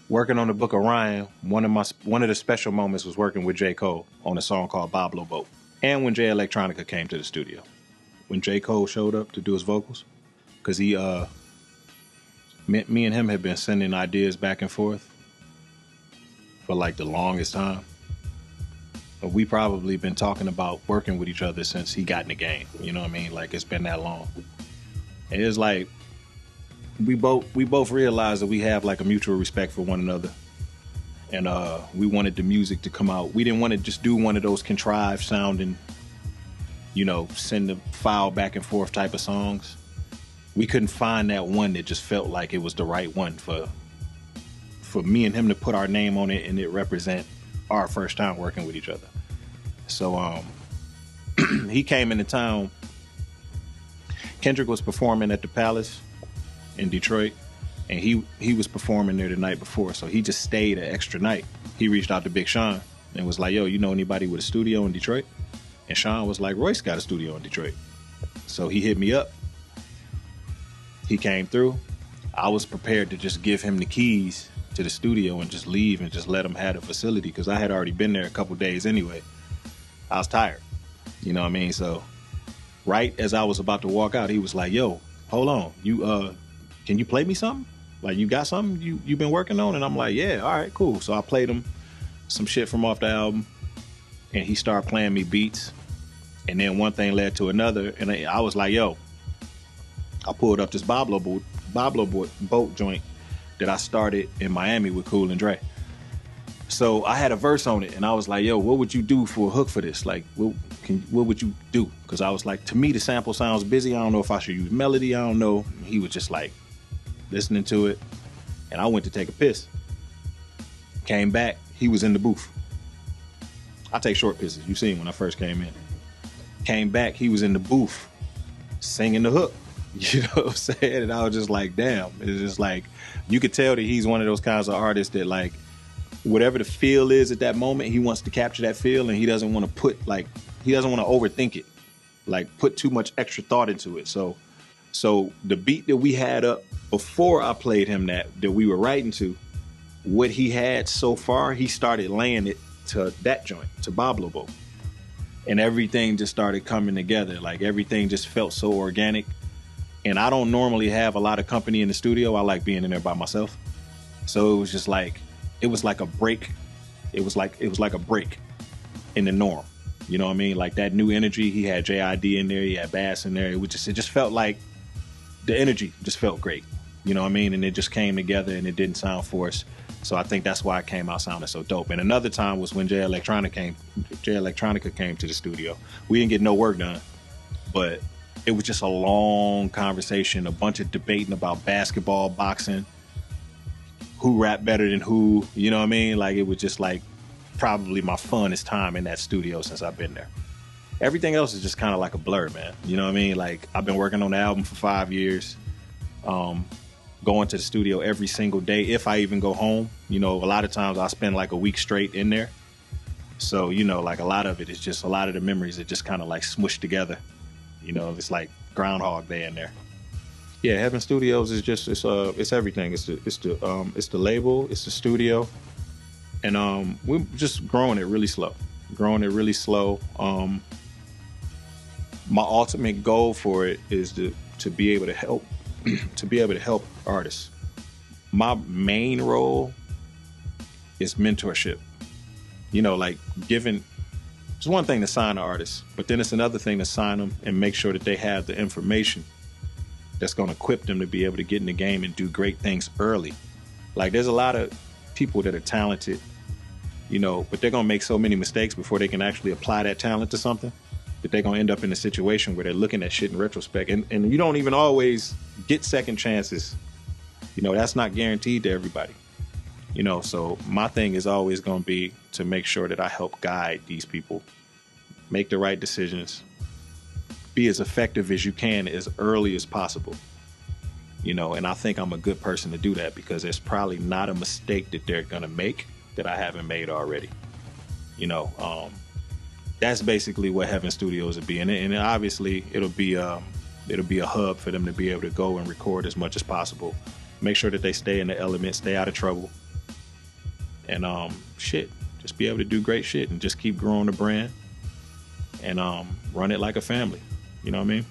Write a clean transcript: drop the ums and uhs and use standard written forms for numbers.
working on the Book of Ryan, one of the special moments was working with J. Cole on a song called Boblo Boat. And when Jay Electronica came to the studio. When J. Cole showed up to do his vocals. Because me and him had been sending ideas back and forth for like the longest time. But we probably been talking about working with each other since he got in the game. You know what I mean? Like it's been that long. And it's like we both realized that we have like a mutual respect for one another. And we wanted the music to come out. We didn't want to just do one of those contrived sounding, you know, send the file back and forth type of songs. We couldn't find that one that just felt like it was the right one for me and him to put our name on it and it represent our first time working with each other. So he came into town. Kendrick was performing at the Palace in Detroit, and he was performing there the night before, so he just stayed an extra night. He reached out to Big Sean and was like, yo, you know anybody with a studio in Detroit? And Sean was like, Royce got a studio in Detroit. So he hit me up. He came through. I was prepared to just give him the keys to the studio and just leave and just let him have the facility because I had already been there a couple days anyway. I was tired. You know what I mean? So right as I was about to walk out, he was like, yo, hold on. You can you play me something? Like you got something you've been working on? And I'm like, yeah, all right, cool. So I played him some shit from off the album and he started playing me beats. And then one thing led to another. And I was like, yo, I pulled up this Boblo boat joint that I started in Miami with Cool and Dre. So I had a verse on it and I was like, yo, what would you do for a hook for this? Like, what would you do? Because I was like, to me, the sample sounds busy. I don't know if I should use melody. I don't know. He was just like listening to it. And I went to take a piss. Came back. He was in the booth. I take short pisses. You seen when I first came in. Came back. He was in the booth singing the hook. You know what I'm saying? And I was just like, damn. It's just like, you could tell that he's one of those kinds of artists that like, whatever the feel is at that moment, he wants to capture that feel and he doesn't want to he doesn't want to overthink it. Like put too much extra thought into it. So the beat that we had up before I played him that we were writing to, what he had so far, he started laying it to that joint, to Boblo Boat. And everything just started coming together. Like everything just felt so organic. And I don't normally have a lot of company in the studio. I like being in there by myself. So it was just like, it was like a break. It was like a break in the norm. You know what I mean? Like that new energy. He had JID in there. He had Bass in there. It just felt like the energy just felt great. You know what I mean? And it just came together and it didn't sound forced. So I think that's why it came out sounding so dope. And another time was when Jay Electronica came to the studio. We didn't get no work done, but it was just a long conversation, a bunch of debating about basketball, boxing, who rap better than who, you know what I mean? Like it was just like probably my funnest time in that studio since I've been there. Everything else is just kind of like a blur, man. You know what I mean? Like I've been working on the album for 5 years, going to the studio every single day. If I even go home, you know, a lot of times I spend like a week straight in there. So, you know, like a lot of it is just a lot of the memories that just kind of like smushed together. You know, it's like Groundhog Day in there. Yeah, Heaven Studios is just it's everything. It's the label, it's the studio, and we're just growing it really slow. My ultimate goal for it is to be able to help artists. My main role is mentorship. You know, like giving. It's one thing to sign an artist, but then it's another thing to sign them and make sure that they have the information that's going to equip them to be able to get in the game and do great things early. Like there's a lot of people that are talented, you know, but they're going to make so many mistakes before they can actually apply that talent to something that they're going to end up in a situation where they're looking at shit in retrospect. And you don't even always get second chances. You know, that's not guaranteed to everybody. You know, so my thing is always going to be to make sure that I help guide these people, make the right decisions, be as effective as you can as early as possible. You know, and I think I'm a good person to do that because there's probably not a mistake that they're going to make that I haven't made already. You know, that's basically what Heaven Studios would be. And obviously it'll be a hub for them to be able to go and record as much as possible. Make sure that they stay in the element, stay out of trouble. and shit, just be able to do great shit and just keep growing the brand and run it like a family. You know what I mean?